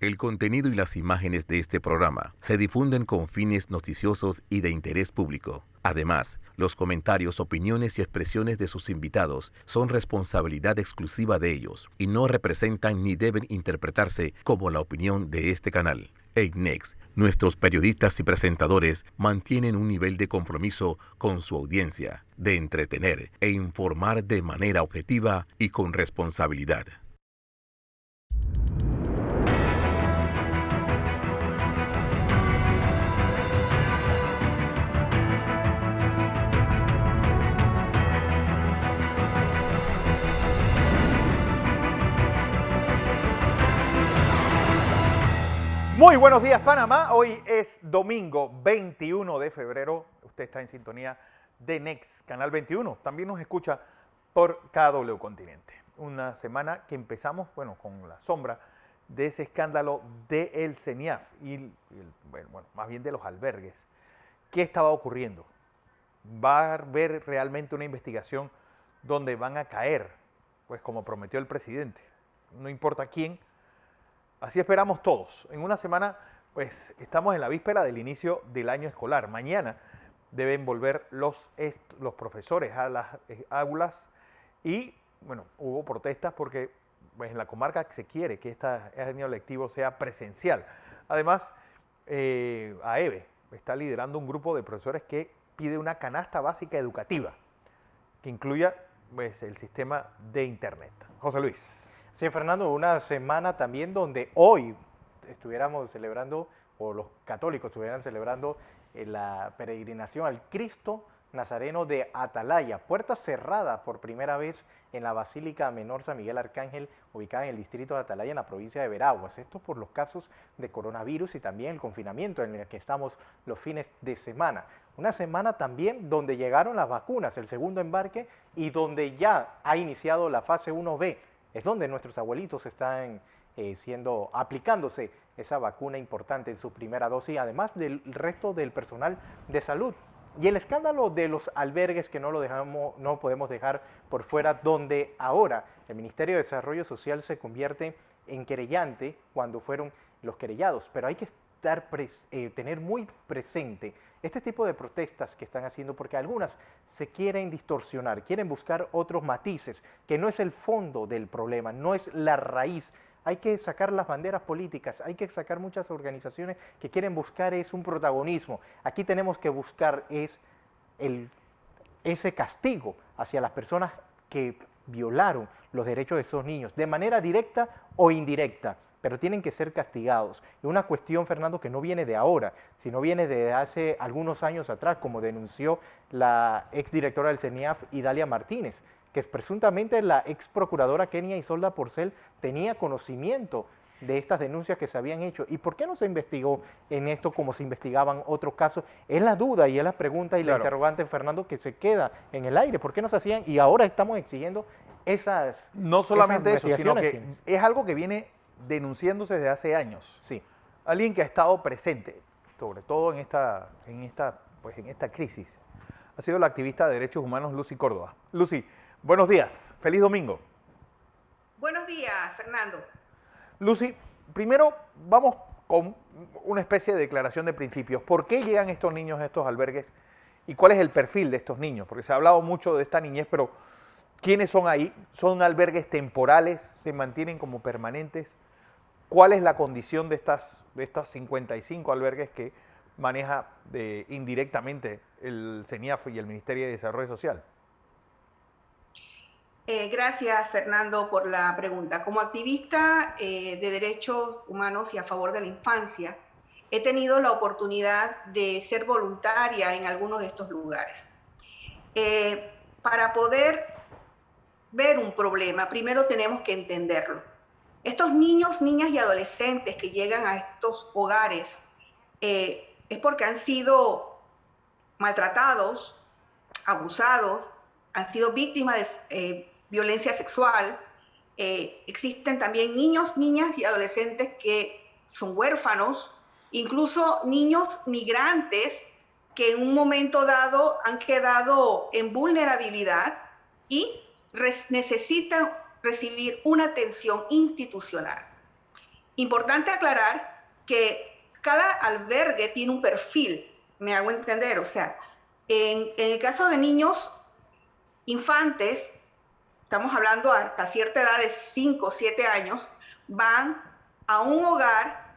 El contenido y las imágenes de este programa se difunden con fines noticiosos y de interés público. Además, los comentarios, opiniones y expresiones de sus invitados son responsabilidad exclusiva de ellos y no representan ni deben interpretarse como la opinión de este canal. En Next, nuestros periodistas y presentadores mantienen un nivel de compromiso con su audiencia, de entretener e informar de manera objetiva y con responsabilidad. Muy buenos días, Panamá. Hoy es domingo 21 de febrero. Usted está en sintonía de Next, Canal 21. También nos escucha por KW Continente. Una semana que empezamos, con la sombra de ese escándalo del CENIAF y más bien de los albergues. ¿Qué estaba ocurriendo? ¿Va a haber realmente una investigación donde van a caer? Pues como prometió el presidente. No importa quién. Así esperamos todos. En una semana, pues estamos en la víspera del inicio del año escolar. Mañana deben volver los profesores a las aulas y, hubo protestas porque pues, en la comarca se quiere que este año lectivo sea presencial. Además, AEBE está liderando un grupo de profesores que pide una canasta básica educativa que incluya pues, el sistema de Internet. José Luis. Sí, Fernando, una semana también donde hoy estuviéramos celebrando, o los católicos estuvieran celebrando la peregrinación al Cristo Nazareno de Atalaya, puerta cerrada por primera vez en la Basílica Menor San Miguel Arcángel, ubicada en el distrito de Atalaya, en la provincia de Veraguas. Esto por los casos de coronavirus y también el confinamiento en el que estamos los fines de semana. Una semana también donde llegaron las vacunas, el segundo embarque, y donde ya ha iniciado la fase 1B. Es donde nuestros abuelitos están aplicándose esa vacuna importante en su primera dosis, además del resto del personal de salud. Y el escándalo de los albergues que no podemos dejar por fuera, donde ahora el Ministerio de Desarrollo Social se convierte en querellante cuando fueron los querellados. Pero hay que tener muy presente este tipo de protestas que están haciendo, porque algunas se quieren distorsionar, quieren buscar otros matices, que no es el fondo del problema, no es la raíz. Hay que sacar las banderas políticas, hay que sacar muchas organizaciones que quieren buscar un protagonismo. Aquí tenemos que buscar ese castigo hacia las personas que violaron los derechos de esos niños, de manera directa o indirecta, pero tienen que ser castigados. Y una cuestión, Fernando, que no viene de ahora, sino viene de hace algunos años atrás, como denunció la exdirectora del CENIAF, Idalia Martínez, que presuntamente la ex procuradora Kenia Isolda Porcel tenía conocimiento de estas denuncias que se habían hecho. ¿Y por qué no se investigó en esto como se investigaban otros casos? Es la duda y es la pregunta y la interrogante, Fernando, que se queda en el aire. ¿Por qué no se hacían? Y ahora estamos exigiendo esas no solamente esas eso, sino que es algo que viene denunciándose desde hace años. Sí. Alguien que ha estado presente, sobre todo en esta crisis, ha sido la activista de derechos humanos Lucy Córdoba. Lucy, buenos días, feliz domingo. Buenos días, Fernando. Lucy, primero vamos con una especie de declaración de principios. ¿Por qué llegan estos niños a estos albergues y cuál es el perfil de estos niños? Porque se ha hablado mucho de esta niñez, pero ¿quiénes son ahí? ¿Son albergues temporales? ¿Se mantienen como permanentes? ¿Cuál es la condición de estas 55 albergues que maneja indirectamente el CENIAF y el Ministerio de Desarrollo Social? Gracias, Fernando, por la pregunta. Como activista de derechos humanos y a favor de la infancia, he tenido la oportunidad de ser voluntaria en algunos de estos lugares. Para poder ver un problema, primero tenemos que entenderlo. Estos niños, niñas y adolescentes que llegan a estos hogares es porque han sido maltratados, abusados, han sido víctimas de violencia sexual. Existen también niños, niñas y adolescentes que son huérfanos, incluso niños migrantes que en un momento dado han quedado en vulnerabilidad y necesitan recibir una atención institucional. Importante aclarar que cada albergue tiene un perfil, me hago entender, o sea, en el caso de niños infantes, estamos hablando hasta cierta edad de 5 o 7 años, van a un hogar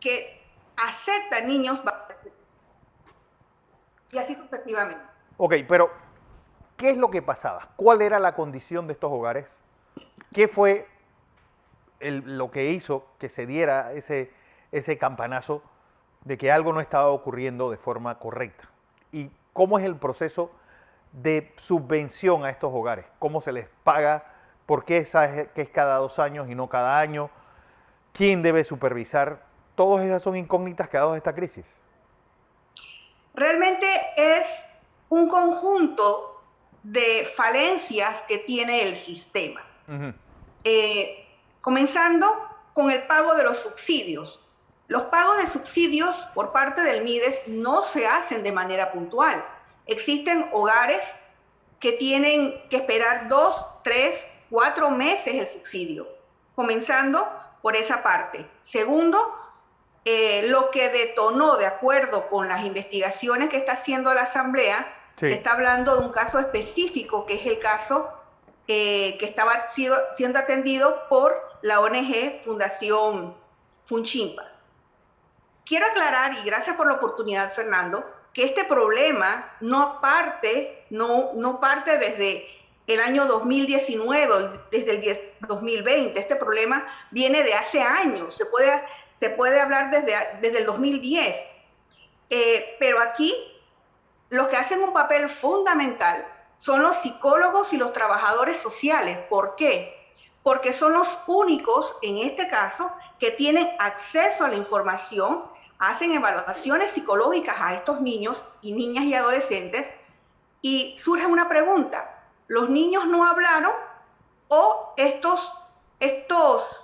que acepta niños y así sucesivamente. Ok, pero ¿qué es lo que pasaba? ¿Cuál era la condición de estos hogares? ¿Qué fue lo que hizo que se diera ese campanazo de que algo no estaba ocurriendo de forma correcta? ¿Y cómo es el proceso de subvención a estos hogares? ¿Cómo se les paga? ¿Por qué sabes que es cada 2 años y no cada año? ¿Quién debe supervisar? Todas esas son incógnitas que ha dado esta crisis. Realmente es un conjunto de falencias que tiene el sistema. Uh-huh. Comenzando con el pago de los subsidios. Los pagos de subsidios por parte del MIDES no se hacen de manera puntual. Existen hogares que tienen que esperar 2, 3, 4 meses el subsidio, comenzando por esa parte. Segundo, lo que detonó, de acuerdo con las investigaciones que está haciendo la Asamblea, sí, se está hablando de un caso específico, que es el caso que estaba siendo atendido por la ONG Fundación Funchimpa. Quiero aclarar, y gracias por la oportunidad, Fernando, que este problema no parte desde el año 2019, desde el 2020. Este problema viene de hace años, se puede hablar desde el 2010. Pero aquí los que hacen un papel fundamental son los psicólogos y los trabajadores sociales. ¿Por qué? Porque son los únicos, en este caso, que tienen acceso a la información, hacen evaluaciones psicológicas a estos niños y niñas y adolescentes, y surge una pregunta: ¿los niños no hablaron o estos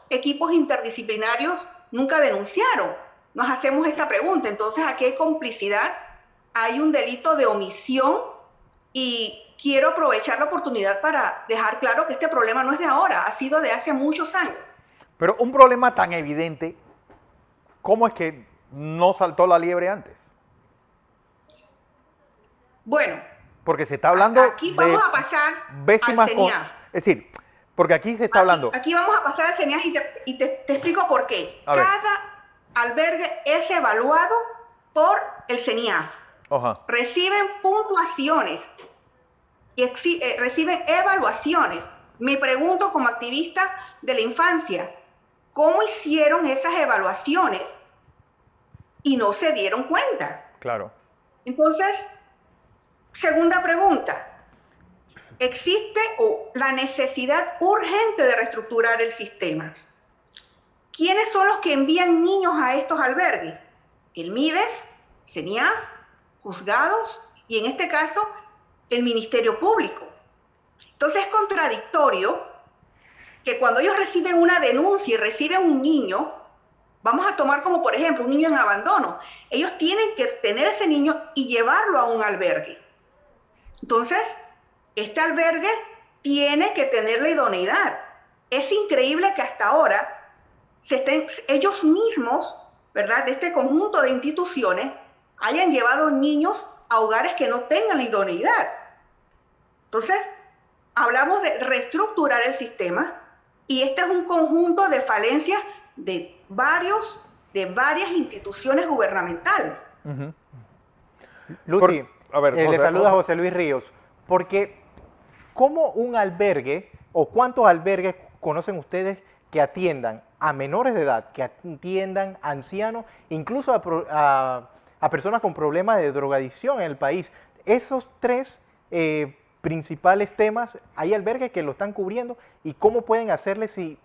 equipos interdisciplinarios nunca denunciaron? Nos hacemos esta pregunta. Entonces, aquí hay complicidad, hay un delito de omisión, y quiero aprovechar la oportunidad para dejar claro que este problema no es de ahora, ha sido de hace muchos años. Pero un problema tan evidente, ¿cómo es que no saltó la liebre antes? Bueno, porque se está hablando aquí vamos a pasar décimas al CENIAF. Es decir, porque aquí se está hablando. Aquí vamos a pasar al CENIAF y te explico por qué. Cada albergue es evaluado por el CENIAF. Ajá. Reciben puntuaciones y reciben evaluaciones. Me pregunto, como activista de la infancia, ¿cómo hicieron esas evaluaciones y no se dieron cuenta? Claro. Entonces, segunda pregunta. ¿Existe la necesidad urgente de reestructurar el sistema? ¿Quiénes son los que envían niños a estos albergues? El MIDES, CENIAF, juzgados y, en este caso, el Ministerio Público. Entonces, es contradictorio que cuando ellos reciben una denuncia y reciben un niño, vamos a tomar como, por ejemplo, un niño en abandono, ellos tienen que tener ese niño y llevarlo a un albergue. Entonces, este albergue tiene que tener la idoneidad. Es increíble que hasta ahora ellos mismos, ¿verdad?, de este conjunto de instituciones, hayan llevado niños a hogares que no tengan la idoneidad. Entonces, hablamos de reestructurar el sistema, y este es un conjunto de falencias de varias instituciones gubernamentales. Uh-huh. Lucy, le saluda José Luis Ríos, porque ¿cómo un albergue o cuántos albergues conocen ustedes que atiendan a menores de edad, que atiendan a ancianos, incluso a personas con problemas de drogadicción en el país? Esos tres principales temas, ¿hay albergues que lo están cubriendo? ¿Y cómo pueden hacerle si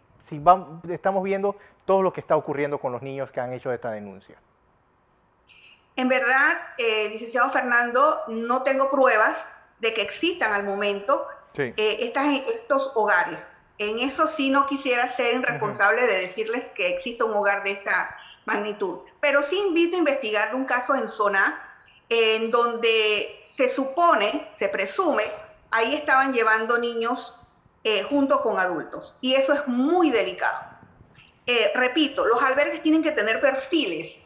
estamos viendo todo lo que está ocurriendo con los niños que han hecho esta denuncia? En verdad, licenciado Fernando, no tengo pruebas de que existan al momento estos hogares. En eso sí no quisiera ser responsable de decirles que existe un hogar de esta magnitud. Pero sí invito a investigar un caso en Soná, en donde se presume, ahí estaban llevando niños junto con adultos. Y eso es muy delicado. repito, los albergues tienen que tener perfiles,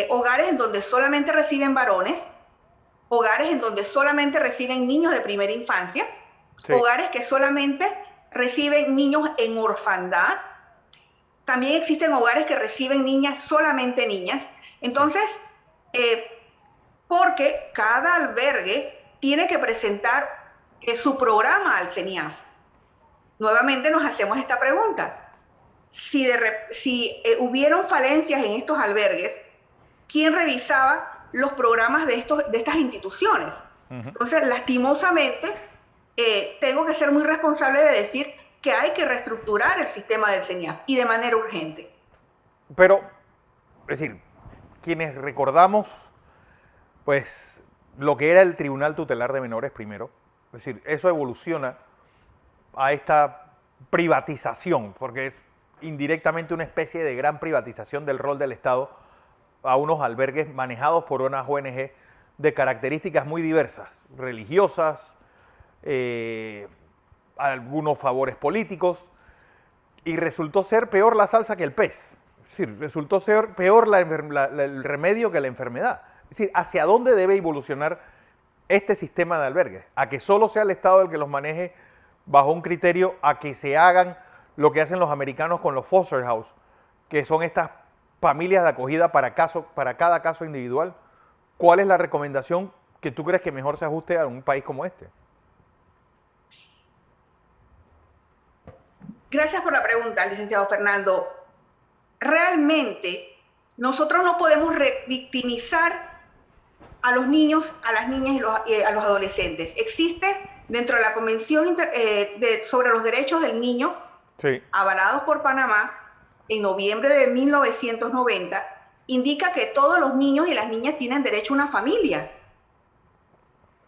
hogares en donde solamente reciben varones, hogares en donde solamente reciben niños de primera infancia, Sí. hogares que solamente reciben niños en orfandad. También existen hogares que reciben niñas, solamente niñas. Entonces, porque cada albergue tiene que presentar su programa al CENIAF. Nuevamente nos hacemos esta pregunta. Si hubieron falencias en estos albergues, ¿quién revisaba los programas de estas instituciones? Entonces, lastimosamente, tengo que ser muy responsable de decir que hay que reestructurar el sistema del CENIAF y de manera urgente. Pero, es decir, quienes recordamos, pues, lo que era el Tribunal Tutelar de Menores primero, es decir, eso evoluciona a esta privatización, porque es indirectamente una especie de gran privatización del rol del Estado a unos albergues manejados por unas ONG de características muy diversas, religiosas, algunos favores políticos, y resultó ser peor la salsa que el pez. Es decir, resultó ser peor el remedio que la enfermedad. Es decir, ¿hacia dónde debe evolucionar este sistema de albergues? ¿A que solo sea el Estado el que los maneje bajo un criterio, a que se hagan lo que hacen los americanos con los foster house, que son estas familias de acogida para cada caso individual? ¿Cuál es la recomendación que tú crees que mejor se ajuste a un país como este? Gracias por la pregunta, licenciado Fernando. Realmente, nosotros no podemos revictimizar a los niños, a las niñas y a los adolescentes. Existe dentro de la Convención sobre los Derechos del Niño, Sí. avalados por Panamá en noviembre de 1990, indica que todos los niños y las niñas tienen derecho a una familia.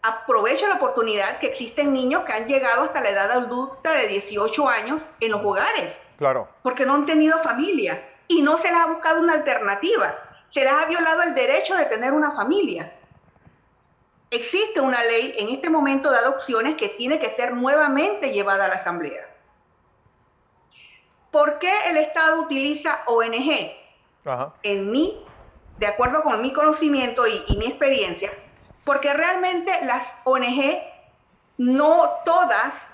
Aprovecho la oportunidad que existen niños que han llegado hasta la edad adulta de 18 años en los hogares. Claro. Porque no han tenido familia y no se les ha buscado una alternativa. Se les ha violado el derecho de tener una familia. Existe una ley en este momento de adopciones que tiene que ser nuevamente llevada a la Asamblea. ¿Por qué el Estado utiliza ONG? Ajá. De acuerdo con mi conocimiento y mi experiencia, porque realmente las ONG, no todas,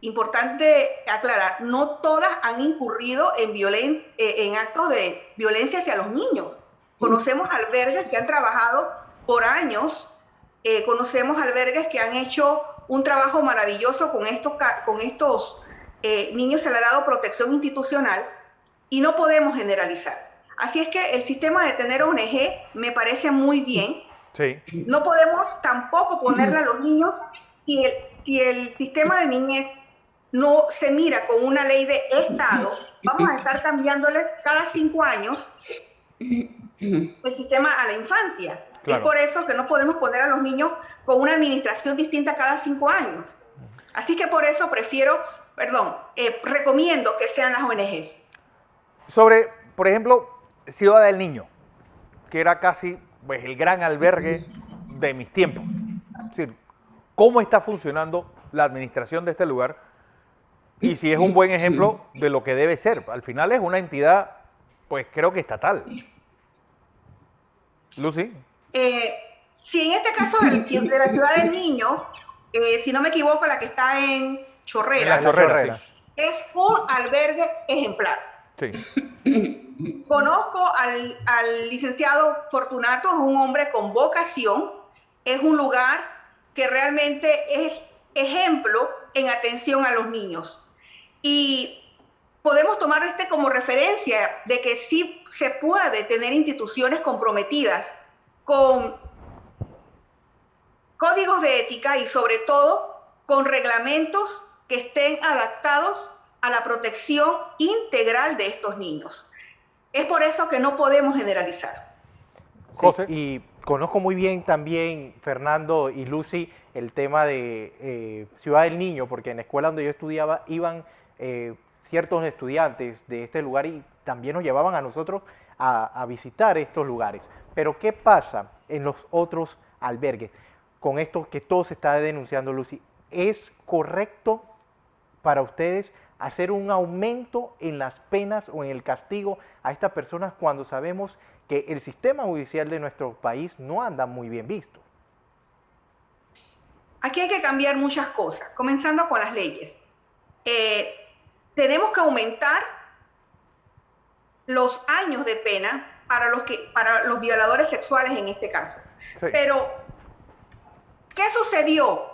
importante aclarar, no todas han incurrido en actos de violencia hacia los niños. Conocemos albergues que han trabajado por años, conocemos albergues que han hecho un trabajo maravilloso con estos niños, se les ha dado protección institucional y no podemos generalizar. Así es que el sistema de tener ONG me parece muy bien. Sí. No podemos tampoco ponerle a los niños, si el sistema de niñez no se mira con una ley de Estado, vamos a estar cambiándoles cada 5 años el sistema a la infancia. Claro. Es por eso que no podemos poner a los niños con una administración distinta cada 5 años. Así que por eso recomiendo que sean las ONGs. Sobre, por ejemplo, Ciudad del Niño, que era casi pues, el gran albergue de mis tiempos. Es decir, ¿cómo está funcionando la administración de este lugar? Y si es un buen ejemplo de lo que debe ser. Al final es una entidad, pues creo que estatal. Lucy. Sí, en este caso de la Ciudad del Niño, si no me equivoco, la que está en Chorrera. En la Chorrera, sí. Es un albergue ejemplar. Sí. Conozco al licenciado Fortunato, es un hombre con vocación, es un lugar que realmente es ejemplo en atención a los niños. Y podemos tomar como referencia de que sí se puede tener instituciones comprometidas con códigos de ética y sobre todo con reglamentos que estén adaptados a la protección integral de estos niños. Es por eso que no podemos generalizar. Sí, y conozco muy bien también, Fernando y Lucy, el tema de Ciudad del Niño, porque en la escuela donde yo estudiaba iban ciertos estudiantes de este lugar y también nos llevaban a nosotros a visitar estos lugares. Pero ¿qué pasa en los otros albergues? Con esto que todo se está denunciando, Lucy, ¿es correcto para ustedes hacer un aumento en las penas o en el castigo a estas personas cuando sabemos que el sistema judicial de nuestro país no anda muy bien visto? Aquí hay que cambiar muchas cosas, comenzando con las leyes. Tenemos que aumentar los años de pena para los violadores sexuales en este caso. Sí. Pero, ¿qué sucedió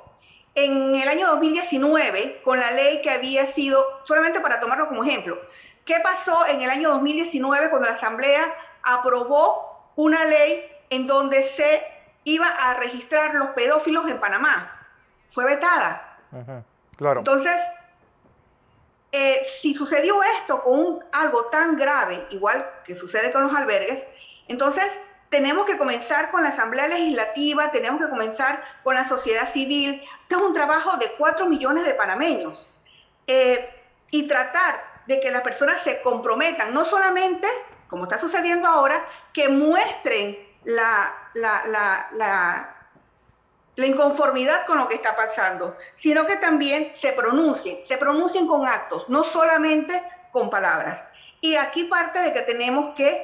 en el año 2019 con la ley que había sido, solamente para tomarlo como ejemplo, qué pasó en el año 2019 cuando la Asamblea aprobó una ley en donde se iba a registrar los pedófilos en Panamá? Fue vetada. Claro. Entonces, si sucedió esto con algo tan grave, igual que sucede con los albergues, entonces tenemos que comenzar con la Asamblea Legislativa, tenemos que comenzar con la sociedad civil. Este es un trabajo de 4 millones de panameños. Y tratar de que las personas se comprometan, no solamente, como está sucediendo ahora, que muestren la inconformidad con lo que está pasando, sino que también se pronuncien con actos, no solamente con palabras. Y aquí parte de que tenemos que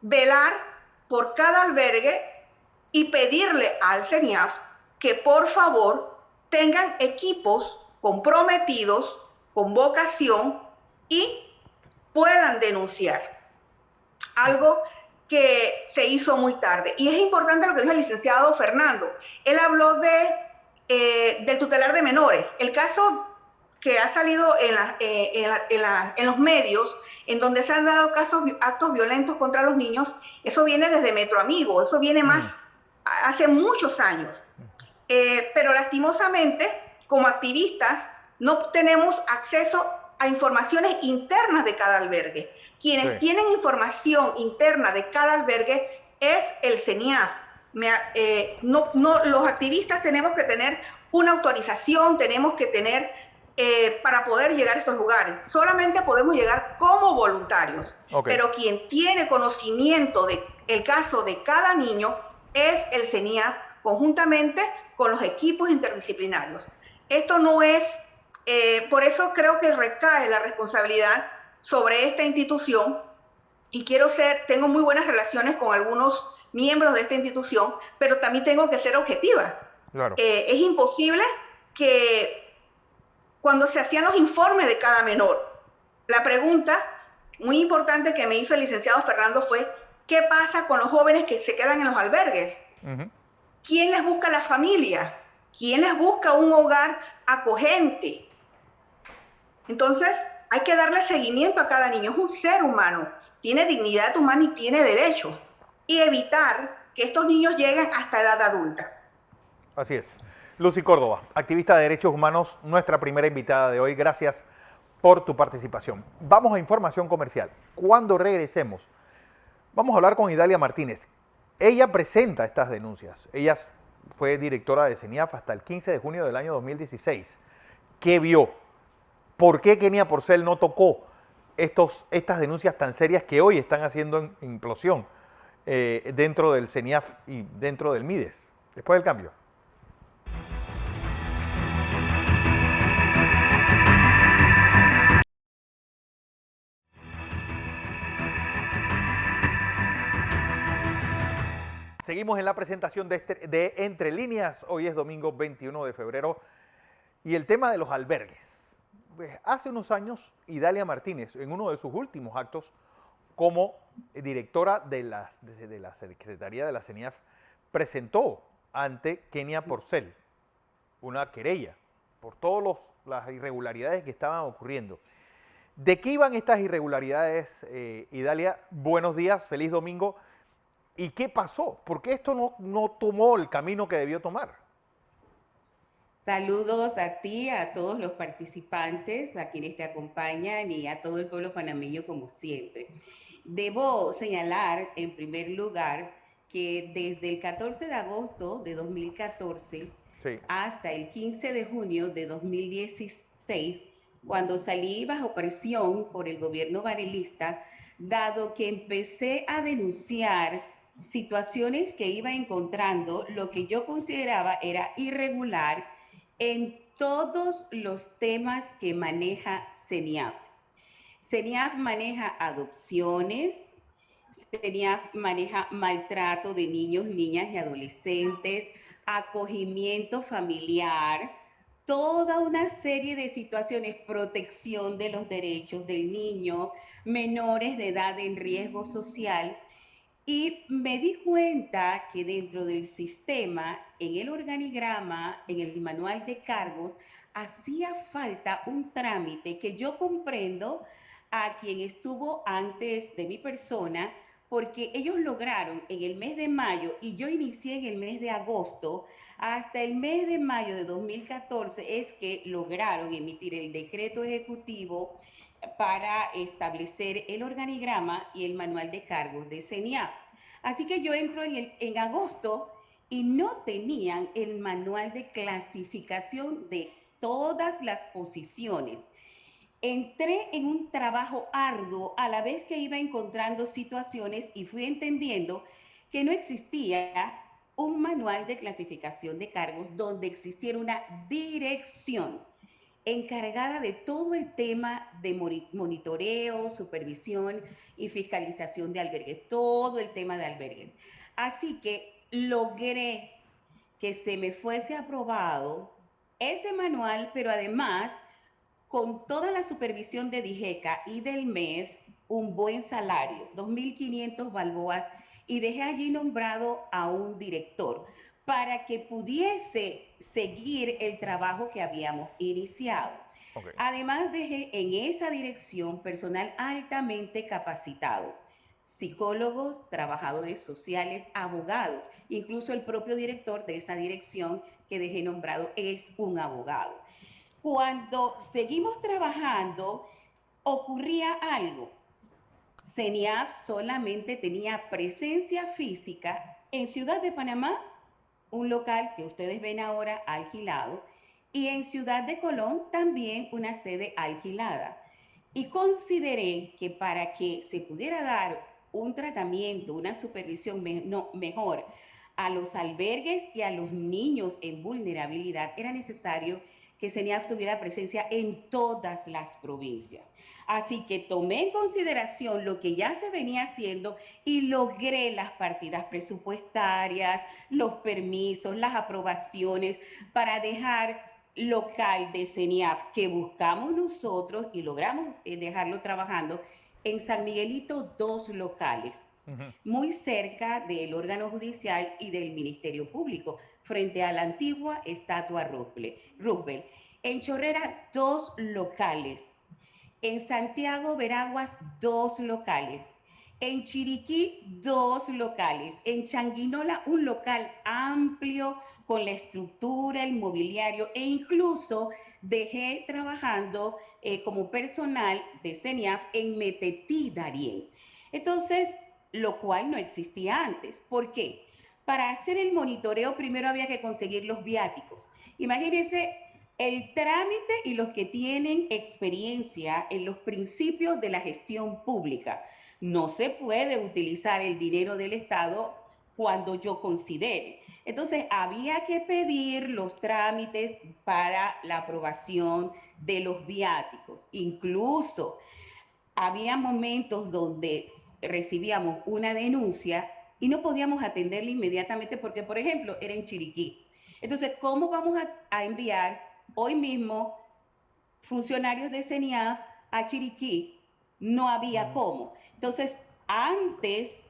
velar por cada albergue y pedirle al CENIAF que por favor tengan equipos comprometidos, con vocación y puedan denunciar. Algo que se hizo muy tarde. Y es importante lo que dijo el licenciado Fernando. Él habló del tutelar de menores. El caso que ha salido en los medios, en donde se han dado actos violentos contra los niños, eso viene desde Metro Amigo, eso viene más, hace muchos años. Pero lastimosamente, como activistas, no tenemos acceso a informaciones internas de cada albergue. Quienes tienen información interna de cada albergue es el CENIAF. Los activistas tenemos que tener una autorización, tenemos que tener para poder llegar a estos lugares. Solamente podemos llegar como voluntarios. Pero quien tiene conocimiento del caso de cada niño es el CENIAF, conjuntamente con los equipos interdisciplinarios. Esto no es, por eso creo que recae la responsabilidad sobre esta institución, y tengo muy buenas relaciones con algunos miembros de esta institución, pero también tengo que ser objetiva. Claro. Es imposible que cuando se hacían los informes de cada menor, la pregunta muy importante que me hizo el licenciado Fernando fue: ¿qué pasa con los jóvenes que se quedan en los albergues? ¿Quién les busca la familia? ¿Quién les busca un hogar acogente? Entonces, hay que darle seguimiento a cada niño. Es un ser humano, tiene dignidad humana y tiene derechos. Y evitar que estos niños lleguen hasta edad adulta. Así es. Lucy Córdoba, activista de derechos humanos, nuestra primera invitada de hoy. Gracias por tu participación. Vamos a información comercial. Cuando regresemos, vamos a hablar con Idalia Martínez. Ella presenta estas denuncias. Ella fue directora de CENIAF hasta el 15 de junio del año 2016. ¿Qué vio? ¿Por qué Kenia Porcel no tocó estas denuncias tan serias que hoy están haciendo implosión dentro del CENIAF y dentro del MIDES? Después del cambio. Seguimos en la presentación de Entre Líneas. Hoy es domingo 21 de febrero y el tema de los albergues. Hace unos años, Idalia Martínez, en uno de sus últimos actos como directora de la Secretaría de la CENIAF, presentó ante Kenia Porcel una querella por todas las irregularidades que estaban ocurriendo. ¿De qué iban estas irregularidades, Idalia? Buenos días, feliz domingo. ¿Y qué pasó? ¿Por qué esto no tomó el camino que debió tomar? Saludos a ti, a todos los participantes, a quienes te acompañan y a todo el pueblo panameño como siempre. Debo señalar en primer lugar que desde el 14 de agosto de 2014 hasta el 15 de junio de 2016, cuando salí bajo presión por el gobierno varelista, dado que empecé a denunciar situaciones que iba encontrando, lo que yo consideraba era irregular en todos los temas que maneja CENIAF. CENIAF maneja adopciones, CENIAF maneja maltrato de niños, niñas y adolescentes, acogimiento familiar, toda una serie de situaciones, protección de los derechos del niño, menores de edad en riesgo social. Y me di cuenta que dentro del sistema, en el organigrama, en el manual de cargos, hacía falta un trámite que yo comprendo a quien estuvo antes de mi persona, porque ellos lograron en el mes de mayo, y yo inicié en el mes de agosto, hasta el mes de mayo de 2014 es que lograron emitir el decreto ejecutivo para establecer el organigrama y el manual de cargos de CENIAF. Así que yo entro en agosto y no tenían el manual de clasificación de todas las posiciones. Entré en un trabajo arduo a la vez que iba encontrando situaciones y fui entendiendo que no existía un manual de clasificación de cargos donde existiera una dirección encargada de todo el tema de monitoreo, supervisión y fiscalización de albergues, todo el tema de albergues. Así que logré que se me fuese aprobado ese manual, pero además con toda la supervisión de DIGECA y del MEF, un buen salario, 2.500 balboas, y dejé allí nombrado a un director para que pudiese seguir el trabajo que habíamos iniciado. Okay. Además, dejé en esa dirección personal altamente capacitado, psicólogos, trabajadores sociales, abogados, incluso el propio director de esa dirección que dejé nombrado es un abogado. Cuando seguimos trabajando, ocurría algo. CENIAF solamente tenía presencia física en Ciudad de Panamá, un local que ustedes ven ahora alquilado, y en Ciudad de Colón también una sede alquilada. Y consideré que para que se pudiera dar un tratamiento, una supervisión mejor a los albergues y a los niños en vulnerabilidad, era necesario que CENIAF tuviera presencia en todas las provincias. Así que tomé en consideración lo que ya se venía haciendo y logré las partidas presupuestarias, los permisos, las aprobaciones para dejar local de CENIAF que buscamos nosotros y logramos dejarlo trabajando en San Miguelito, 2 locales, muy cerca del órgano judicial y del Ministerio Público, frente a la antigua estatua Roosevelt. En Chorrera, 2 locales. En Santiago, Veraguas, 2 locales. En Chiriquí, 2 locales. En Changuinola, un local amplio con la estructura, el mobiliario, e incluso dejé trabajando como personal de CENIAF en Metetí, Darién. Entonces, lo cual no existía antes. ¿Por qué? Para hacer el monitoreo primero había que conseguir los viáticos. Imagínense el trámite y los que tienen experiencia en los principios de la gestión pública. No se puede utilizar el dinero del Estado cuando yo considere. Entonces había que pedir los trámites para la aprobación de los viáticos. Incluso había momentos donde recibíamos una denuncia y no podíamos atenderla inmediatamente porque, por ejemplo, era en Chiriquí. Entonces, ¿cómo vamos a enviar hoy mismo funcionarios de CENIAF a Chiriquí? No había cómo. Entonces, antes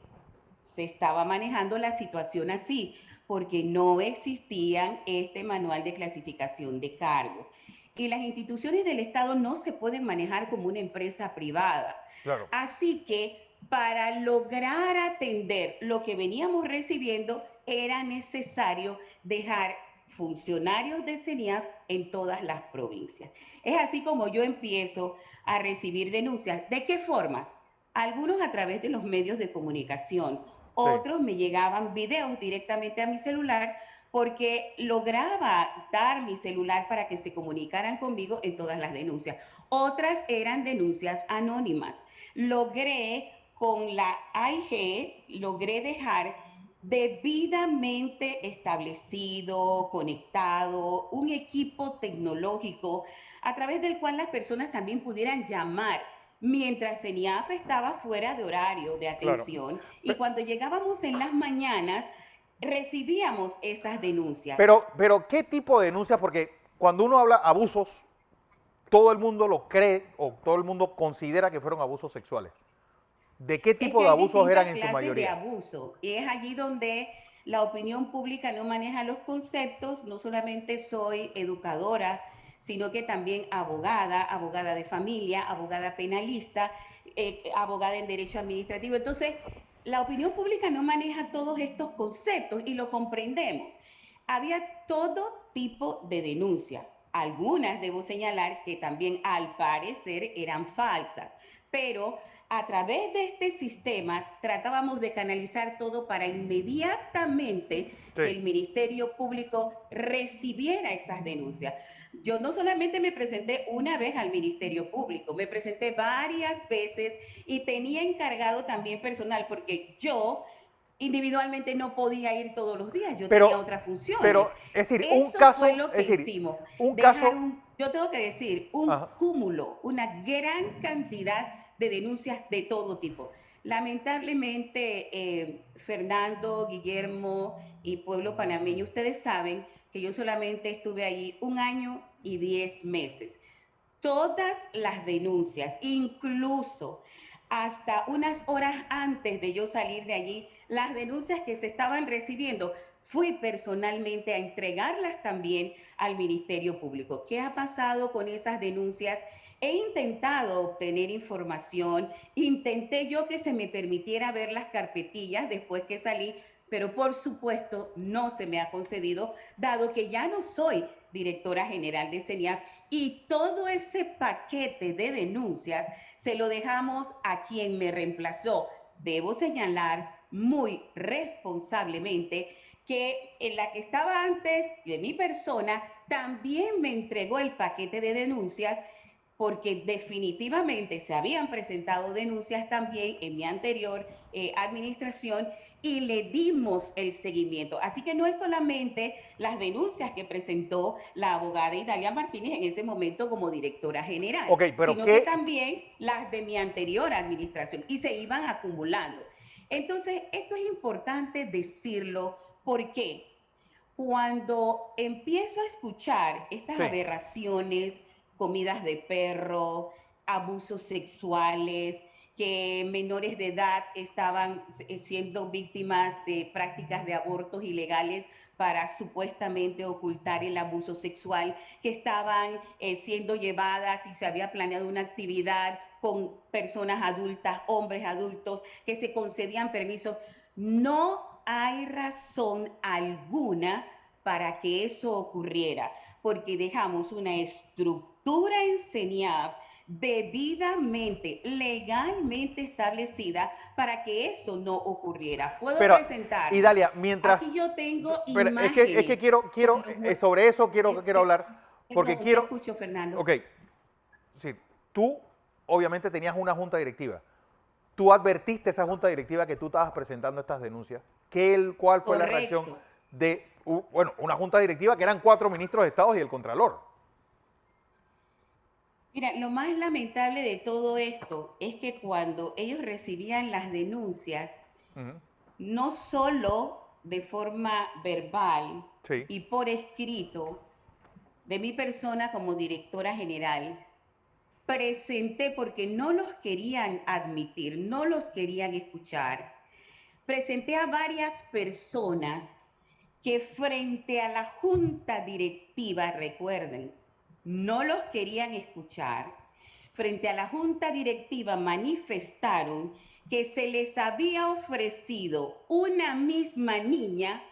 se estaba manejando la situación así, porque no existían este manual de clasificación de cargos. Y las instituciones del Estado no se pueden manejar como una empresa privada. Claro. Así que para lograr atender lo que veníamos recibiendo, era necesario dejar funcionarios de CENIAF en todas las provincias. Es así como yo empiezo a recibir denuncias. ¿De qué formas? Algunos a través de los medios de comunicación, otros me llegaban videos directamente a mi celular porque lograba dar mi celular para que se comunicaran conmigo en todas las denuncias. Otras eran denuncias anónimas. Logré con la AIG, logré dejar debidamente establecido, conectado, un equipo tecnológico a través del cual las personas también pudieran llamar mientras CENIAF estaba fuera de horario de Claro. atención y cuando llegábamos en las mañanas recibíamos esas denuncias. Pero ¿qué tipo de denuncias? Porque cuando uno habla abusos, todo el mundo lo cree o todo el mundo considera que fueron abusos sexuales. ¿De qué tipo de hay abusos eran en distintas su clases de mayoría? abuso y es allí donde la opinión pública no maneja los conceptos. No solamente soy educadora, sino que también abogada, abogada de familia, abogada penalista, abogada en derecho administrativo. Entonces, la opinión pública no maneja todos estos conceptos y lo comprendemos. Había todo tipo de denuncia. Algunas, debo señalar, que también al parecer eran falsas, pero a través de este sistema tratábamos de canalizar todo para inmediatamente que el Ministerio Público recibiera esas denuncias. Yo no solamente me presenté una vez al Ministerio Público, me presenté varias veces y tenía encargado también personal, porque yo individualmente no podía ir todos los días, yo tenía otras funciones. Pero, es decir, Eso fue lo que hicimos. Yo tengo que decir, un cúmulo, una gran cantidad de denuncias de todo tipo. Lamentablemente, Fernando, Guillermo y pueblo panameño, ustedes saben que yo solamente estuve allí 1 año y 10 meses. Todas las denuncias, incluso hasta unas horas antes de yo salir de allí, las denuncias que se estaban recibiendo, fui personalmente a entregarlas también al Ministerio Público. ¿Qué ha pasado con esas denuncias? He intentado obtener información, intenté yo que se me permitiera ver las carpetillas después que salí, pero por supuesto no se me ha concedido, dado que ya no soy directora general de CENIAF y todo ese paquete de denuncias se lo dejamos a quien me reemplazó. Debo señalar muy responsablemente que en la que estaba antes de mi persona también me entregó el paquete de denuncias, porque definitivamente se habían presentado denuncias también en mi anterior administración y le dimos el seguimiento. Así que no es solamente las denuncias que presentó la abogada Idalia Martínez en ese momento como directora general, sino que también las de mi anterior administración, y se iban acumulando. Entonces, esto es importante decirlo. ¿Por qué? Cuando empiezo a escuchar estas aberraciones, comidas de perro, abusos sexuales, que menores de edad estaban siendo víctimas de prácticas de abortos ilegales para supuestamente ocultar el abuso sexual, que estaban siendo llevadas y se había planeado una actividad con personas adultas, hombres adultos, que se concedían permisos. No hay razón alguna para que eso ocurriera, porque dejamos una estructura en CENIAF debidamente, legalmente establecida para que eso no ocurriera. Puedo presentar. Idalia, mientras. Aquí yo tengo imágenes. Es que quiero sobre eso quiero hablar. Porque no, quiero. Te escucho, Fernando. Ok. Sí, tú obviamente tenías una junta directiva. ¿Tú advertiste a esa junta directiva que tú estabas presentando estas denuncias? ¿Cuál fue la reacción de una junta directiva que eran 4 ministros de Estado y el Contralor? Mira, lo más lamentable de todo esto es que cuando ellos recibían las denuncias, no solo de forma verbal y por escrito, de mi persona como directora general, presenté, porque no los querían admitir, no los querían escuchar, presenté a varias personas que frente a la junta directiva, recuerden, no los querían escuchar, frente a la junta directiva manifestaron que se les había ofrecido una misma niña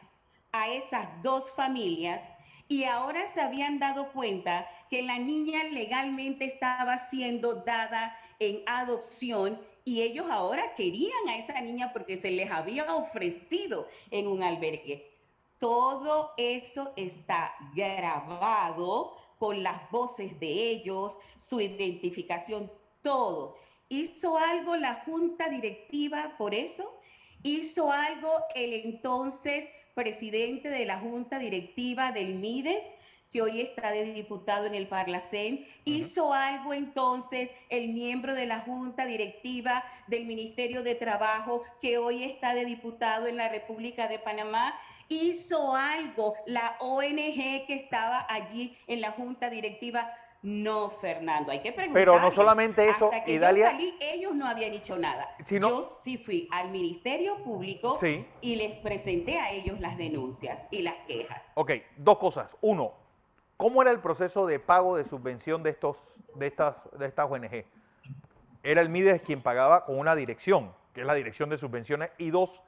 a esas 2 familias y ahora se habían dado cuenta que la niña legalmente estaba siendo dada en adopción y ellos ahora querían a esa niña porque se les había ofrecido en un albergue. Todo eso está grabado con las voces de ellos, su identificación, todo. ¿Hizo algo la junta directiva por eso? ¿Hizo algo el entonces presidente de la Junta Directiva del MIDES, que hoy está de diputado en el Parlacén? ¿Hizo algo entonces el miembro de la Junta Directiva del Ministerio de Trabajo, que hoy está de diputado en la República de Panamá? ¿Hizo algo la ONG que estaba allí en la Junta Directiva? No, Fernando, hay que preguntar. Pero no solamente eso, Hasta que Idalia, yo salí, ellos no habían hecho nada. Sino- Yo sí fui al Ministerio Público Sí. y les presenté a ellos las denuncias y las quejas. Ok, dos cosas. Uno, ¿cómo era el proceso de pago de subvención de estas ONG? Era el MIDES quien pagaba con una dirección, que es la Dirección de Subvenciones. Y dos,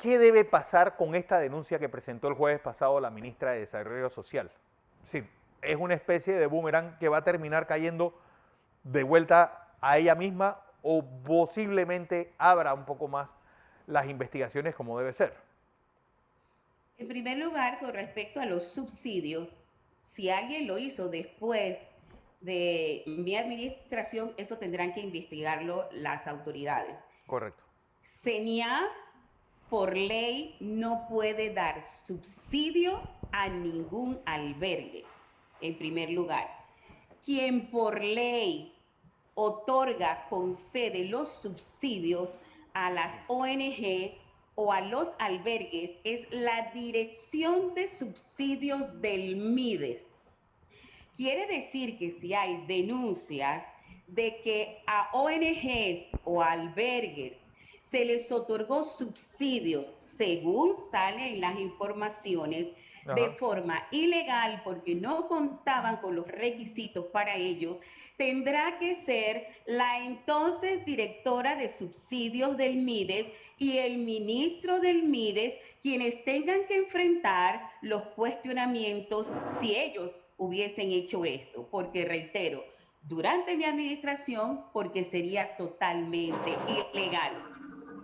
¿qué debe pasar con esta denuncia que presentó el jueves pasado la ministra de Desarrollo Social? Es decir, es una especie de boomerang que va a terminar cayendo de vuelta a ella misma o posiblemente abra un poco más las investigaciones como debe ser. En primer lugar, con respecto a los subsidios, si alguien lo hizo después de mi administración, eso tendrán que investigarlo las autoridades. Correcto. CENIAF, por ley, no puede dar subsidio a ningún albergue, en primer lugar. Quien por ley otorga, concede los subsidios a las ONG o a los albergues es la Dirección de Subsidios del MIDES. Quiere decir que si hay denuncias de que a ONGs o a albergues se les otorgó subsidios, según salen las informaciones, de forma ilegal porque no contaban con los requisitos para ellos, tendrá que ser la entonces directora de subsidios del MIDES y el ministro del MIDES quienes tengan que enfrentar los cuestionamientos si ellos hubiesen hecho esto, porque reitero, durante mi administración, porque sería totalmente ilegal.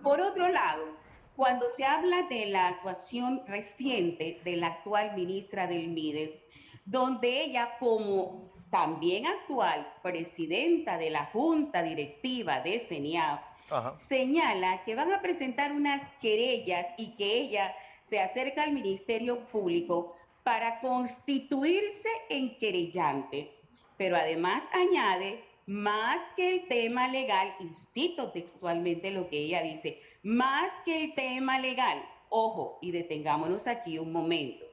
Por otro lado, cuando se habla de la actuación reciente de la actual ministra del MIDES, donde ella como también actual presidenta de la Junta Directiva de CENIAF, señala que van a presentar unas querellas y que ella se acerca al Ministerio Público para constituirse en querellante, pero además añade, más que el tema legal, y cito textualmente lo que ella dice, más que el tema legal, ojo, y detengámonos aquí un momento.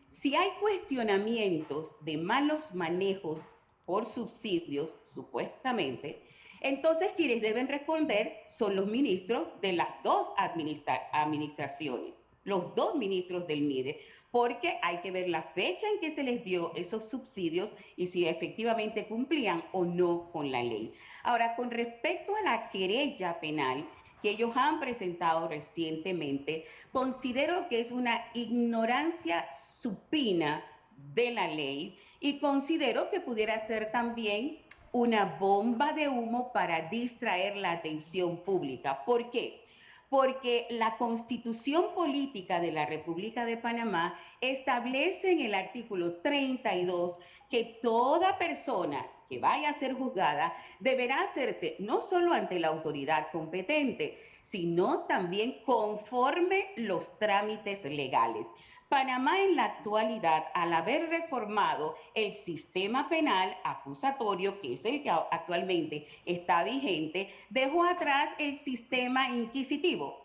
Si hay cuestionamientos de malos manejos por subsidios, supuestamente, entonces quienes deben responder son los ministros de las dos administraciones, los dos ministros del MIDES, porque hay que ver la fecha en que se les dio esos subsidios y si efectivamente cumplían o no con la ley. Ahora, con respecto a la querella penal que ellos han presentado recientemente, considero que es una ignorancia supina de la ley y considero que pudiera ser también una bomba de humo para distraer la atención pública. ¿Por qué? Porque la Constitución Política de la República de Panamá establece en el artículo 32 que toda persona que vaya a ser juzgada deberá hacerse no solo ante la autoridad competente, sino también conforme los trámites legales. Panamá en la actualidad, al haber reformado el sistema penal acusatorio, que es el que actualmente está vigente, dejó atrás el sistema inquisitivo.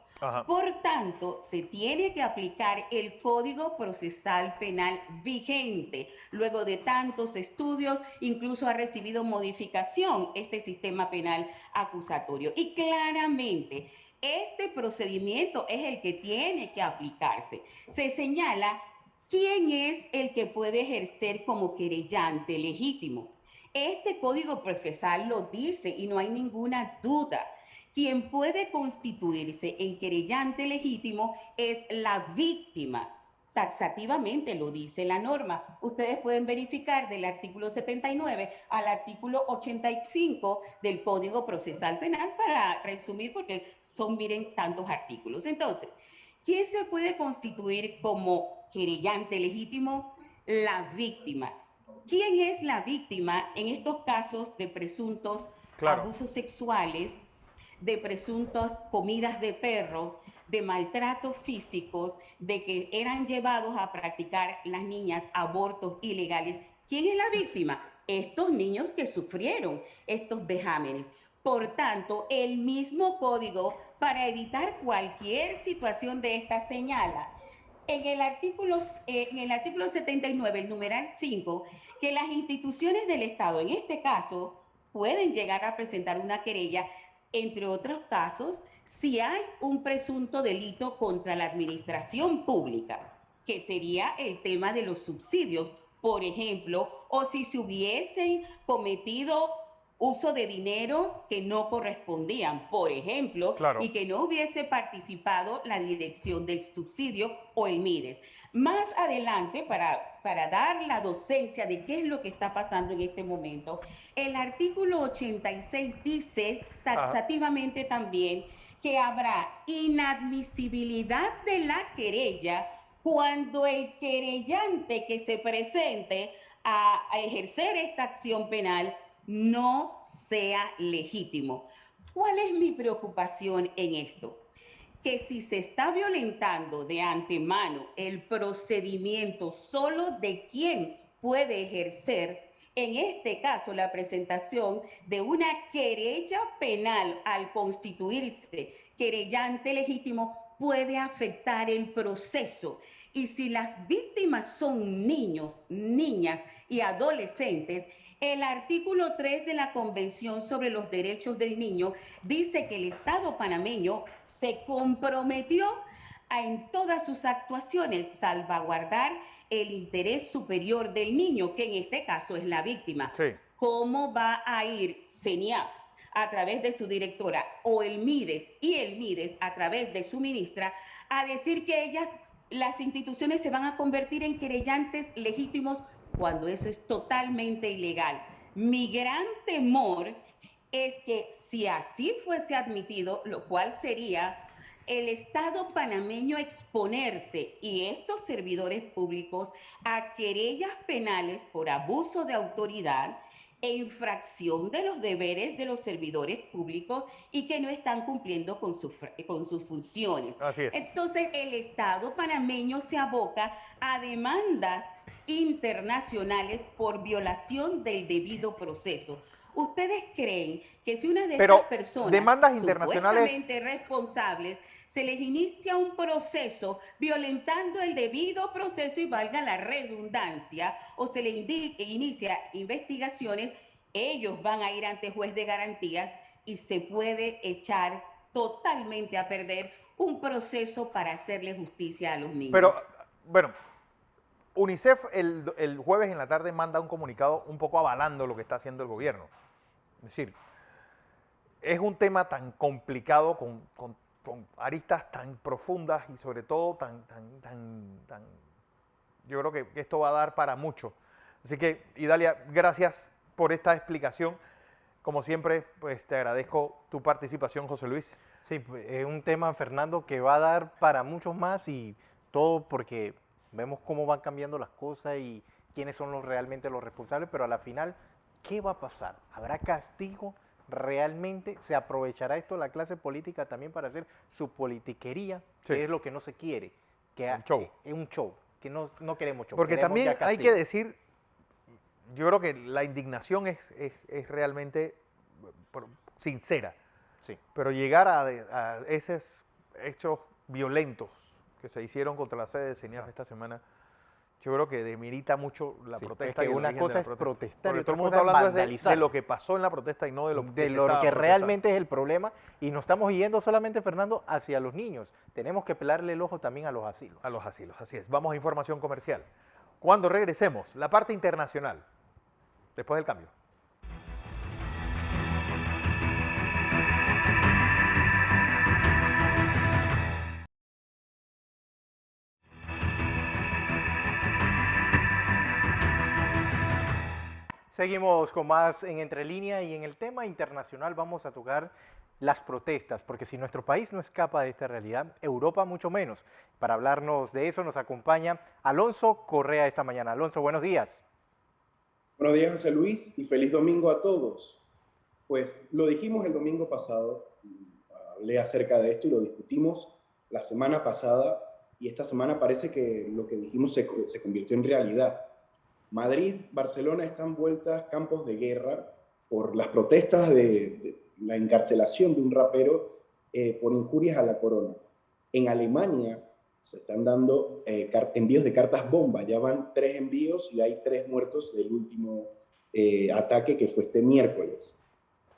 Por tanto, se tiene que aplicar el Código Procesal Penal vigente. Luego de tantos estudios, incluso ha recibido modificación este sistema penal acusatorio. Y claramente, este procedimiento es el que tiene que aplicarse. Se señala quién es el que puede ejercer como querellante legítimo. Este Código Procesal lo dice y no hay ninguna duda. Quien puede constituirse en querellante legítimo es la víctima. Taxativamente lo dice la norma. Ustedes pueden verificar del artículo 79 al artículo 85 del Código Procesal Penal para resumir porque son, miren, tantos artículos. Entonces, ¿quién se puede constituir como querellante legítimo? La víctima. ¿Quién es la víctima en estos casos de presuntos abusos sexuales? de presuntas comidas de perro, de maltratos físicos, de que eran llevados a practicar las niñas abortos ilegales. ¿Quién es la víctima? Estos niños que sufrieron estos vejámenes. Por tanto, el mismo código, para evitar cualquier situación de esta, señala en el artículo 79, el numeral 5, que las instituciones del Estado, en este caso, pueden llegar a presentar una querella, entre otros casos, si hay un presunto delito contra la administración pública, que sería el tema de los subsidios, por ejemplo, o si se hubiesen cometido uso de dineros que no correspondían, por ejemplo, Claro. y que no hubiese participado la dirección del subsidio o el MIDES. Más adelante, para dar la docencia de qué es lo que está pasando en este momento, el artículo 86 dice taxativamente también que habrá inadmisibilidad de la querella cuando el querellante que se presente a ejercer esta acción penal no sea legítimo. ¿Cuál es mi preocupación en esto? Que si se está violentando de antemano el procedimiento solo de quien puede ejercer, en este caso la presentación de una querella penal al constituirse querellante legítimo, puede afectar el proceso. Y si las víctimas son niños, niñas y adolescentes, el artículo 3 de la Convención sobre los Derechos del Niño dice que el Estado panameño se comprometió a en todas sus actuaciones salvaguardar el interés superior del niño, que en este caso es la víctima. Sí. ¿Cómo va a ir CENIAF a través de su directora o el MIDES y el MIDES a través de su ministra a decir que las instituciones se van a convertir en querellantes legítimos cuando eso es totalmente ilegal? Mi gran temor es que si así fuese admitido, lo cual sería el Estado panameño exponerse y estos servidores públicos a querellas penales por abuso de autoridad e infracción de los deberes de los servidores públicos y que no están cumpliendo con sus funciones. Así es. Entonces, el Estado panameño se aboca a demandas internacionales por violación del debido proceso. ¿Ustedes creen que si una de estas personas demandas internacionales supuestamente responsables se les inicia un proceso violentando el debido proceso y valga la redundancia, o se les inicia investigaciones, ellos van a ir ante juez de garantías y se puede echar totalmente a perder un proceso para hacerle justicia a los niños? Pero, bueno, UNICEF el jueves en la tarde manda un comunicado un poco avalando lo que está haciendo el gobierno. Es decir, es un tema tan complicado, con aristas tan profundas y sobre todo yo creo que esto va a dar para mucho. Así que, Idalia, gracias por esta explicación. Como siempre, pues te agradezco tu participación, José Luis. Sí, es un tema, Fernando, que va a dar para muchos más y todo porque vemos cómo van cambiando las cosas y quiénes son realmente los responsables, pero a la final, ¿qué va a pasar? ¿Habrá castigo? ¿Realmente se aprovechará esto la clase política también para hacer su politiquería? Sí. Que es lo que no se quiere. Que Un show. Es un show, que no queremos show. Porque queremos también ya hay castigo. que decir, yo creo que la indignación es realmente sincera. Sí. Pero llegar a esos hechos violentos que se hicieron contra la sede de CENIAF esta semana, yo creo que demerita mucho la Sí, protesta. es que y el una origen de cosa la es protesta. protestar y Porque todo el otra mundo cosa está es hablando de vandalizar. lo que pasó en la protesta y no de lo que de se lo estaba que protestando. realmente es el problema y nos estamos yendo solamente, Fernando, hacia los niños. Tenemos que pelarle el ojo también a los asilos. A los asilos, así es. Vamos a información comercial. Cuando regresemos, la parte internacional, después del cambio. Seguimos con más en Entre Línea y en el tema internacional vamos a tocar las protestas, porque si nuestro país no escapa de esta realidad, Europa mucho menos. Para hablarnos de eso nos acompaña Alonso Correa esta mañana. Alonso, buenos días. Buenos días, José Luis, y feliz domingo a todos. Pues lo dijimos el domingo pasado, hablé acerca de esto y lo discutimos la semana pasada, y esta semana parece que lo que dijimos se convirtió en realidad. Madrid, Barcelona están vueltas campos de guerra por las protestas de la encarcelación de un rapero por injurias a la corona. En Alemania se están dando envíos de cartas bomba, ya van 3 envíos y hay 3 muertos del último ataque que fue este miércoles.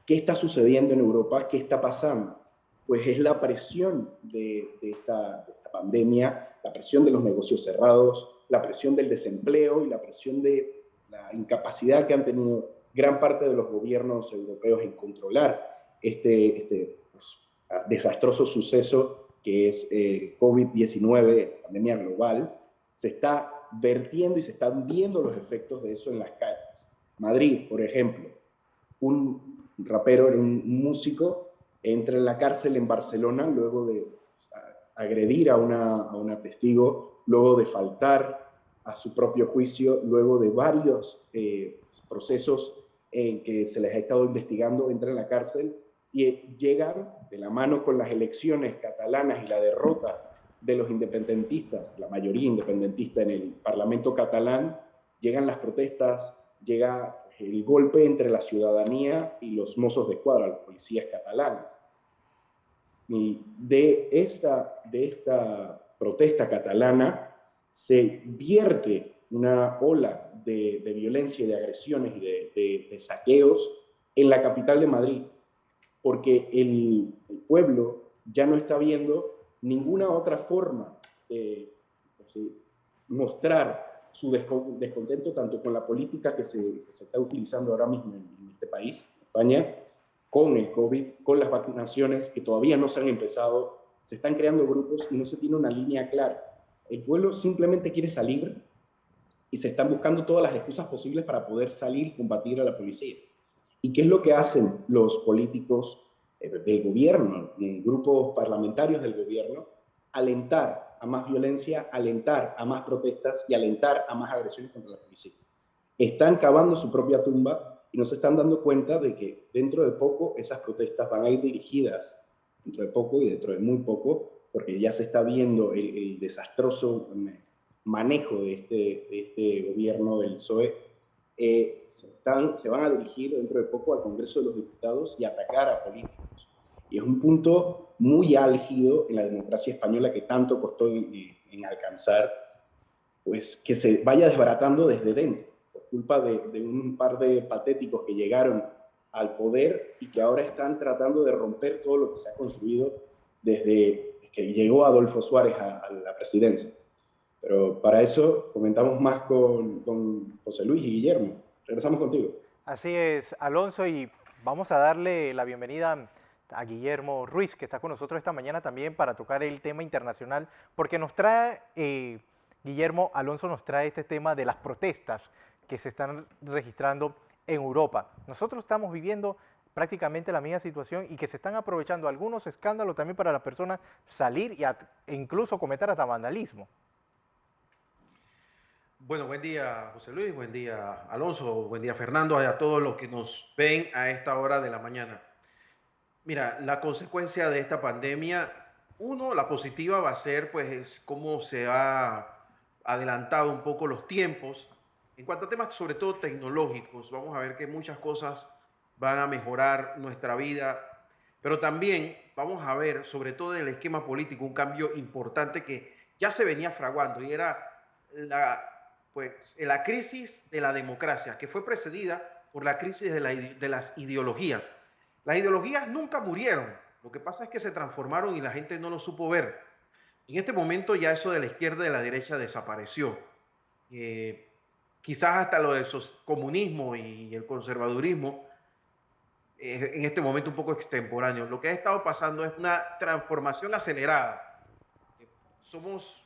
¿Qué está sucediendo en Europa? ¿Qué está pasando? Pues es la presión de esta pandemia, la presión de los negocios cerrados, la presión del desempleo y la presión de la incapacidad que han tenido gran parte de los gobiernos europeos en controlar este desastroso suceso que es COVID-19, pandemia global. Se está vertiendo y se están viendo los efectos de eso en las calles. Madrid, por ejemplo, un rapero, un músico, entra en la cárcel en Barcelona luego de agredir a una testigo, luego de faltar a su propio juicio, luego de varios procesos en que se les ha estado investigando, entra en la cárcel y llegan de la mano con las elecciones catalanas y la derrota de los independentistas, la mayoría independentista en el Parlamento catalán, llegan las protestas, llega el golpe entre la ciudadanía y los Mossos de Escuadra, los policías catalanes. Y de esta protesta catalana se vierte una ola de violencia y de agresiones y de saqueos en la capital de Madrid, porque el pueblo ya no está viendo ninguna otra forma de mostrar su descontento tanto con la política que se está utilizando ahora mismo en este país, España, con el COVID, con las vacunaciones que todavía no se han empezado, se están creando grupos y no se tiene una línea clara. El pueblo simplemente quiere salir y se están buscando todas las excusas posibles para poder salir y combatir a la policía. ¿Y qué es lo que hacen los políticos del gobierno, grupos parlamentarios del gobierno? Alentar a más violencia, alentar a más protestas y alentar a más agresiones contra la policía. Están cavando su propia tumba y no se están dando cuenta de que dentro de poco esas protestas van a ir dirigidas, dentro de poco y dentro de muy poco, porque ya se está viendo el desastroso manejo de este gobierno del PSOE. Se van a dirigir dentro de poco al Congreso de los Diputados y atacar a políticos. Y es un punto muy álgido en la democracia española que tanto costó en alcanzar, pues que se vaya desbaratando desde dentro, por culpa de un par de patéticos que llegaron al poder y que ahora están tratando de romper todo lo que se ha construido desde que llegó Adolfo Suárez a la presidencia. Pero para eso comentamos más con José Luis y Guillermo. Regresamos contigo. Así es, Alonso, y vamos a darle la bienvenida a Guillermo Ruiz, que está con nosotros esta mañana también para tocar el tema internacional, porque nos trae, Guillermo, Alonso nos trae este tema de las protestas que se están registrando en Europa. Nosotros estamos viviendo prácticamente la misma situación y que se están aprovechando algunos escándalos también para las personas salir e incluso cometer hasta vandalismo. Bueno, buen día José Luis, buen día Alonso, buen día Fernando, y a todos los que nos ven a esta hora de la mañana. Mira, la consecuencia de esta pandemia, la positiva va a ser pues cómo se ha adelantado un poco los tiempos. En cuanto a temas sobre todo tecnológicos, vamos a ver que muchas cosas van a mejorar nuestra vida, pero también vamos a ver sobre todo en el esquema político un cambio importante que ya se venía fraguando y era la crisis de la democracia, que fue precedida por la crisis de las ideologías. Las ideologías nunca murieron, lo que pasa es que se transformaron y la gente no lo supo ver. En este momento ya eso de la izquierda y de la derecha desapareció. Quizás hasta lo del comunismo y el conservadurismo en este momento un poco extemporáneo. Lo que ha estado pasando es una transformación acelerada. Somos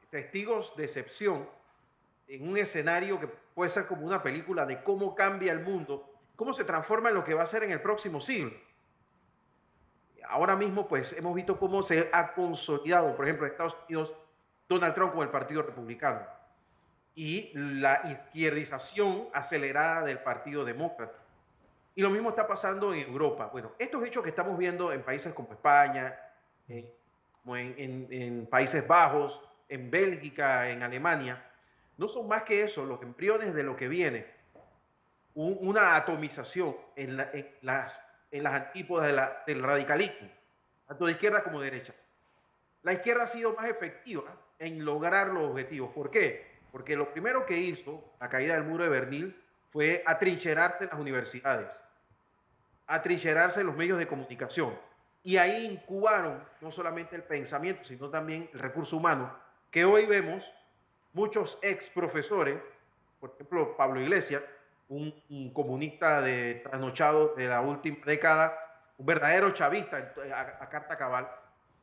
testigos de excepción en un escenario que puede ser como una película de cómo cambia el mundo, cómo se transforma en lo que va a ser en el próximo siglo. Ahora mismo, pues, hemos visto cómo se ha consolidado, por ejemplo, en Estados Unidos, Donald Trump con el Partido Republicano y la izquierdización acelerada del Partido Demócrata. Y lo mismo está pasando en Europa. Bueno, estos hechos que estamos viendo en países como España, como en Países Bajos, en Bélgica, en Alemania, no son más que eso, los embriones de lo que viene. Una atomización en las antípodas del radicalismo, tanto de izquierda como de derecha. La izquierda ha sido más efectiva en lograr los objetivos. ¿Por qué? Porque lo primero que hizo la caída del muro de Berlín fue atrincherarse en las universidades, atrincherarse en los medios de comunicación. Y ahí incubaron no solamente el pensamiento, sino también el recurso humano, que hoy vemos muchos ex profesores, por ejemplo, Pablo Iglesias, un comunista trasnochado de la última década, un verdadero chavista a carta cabal,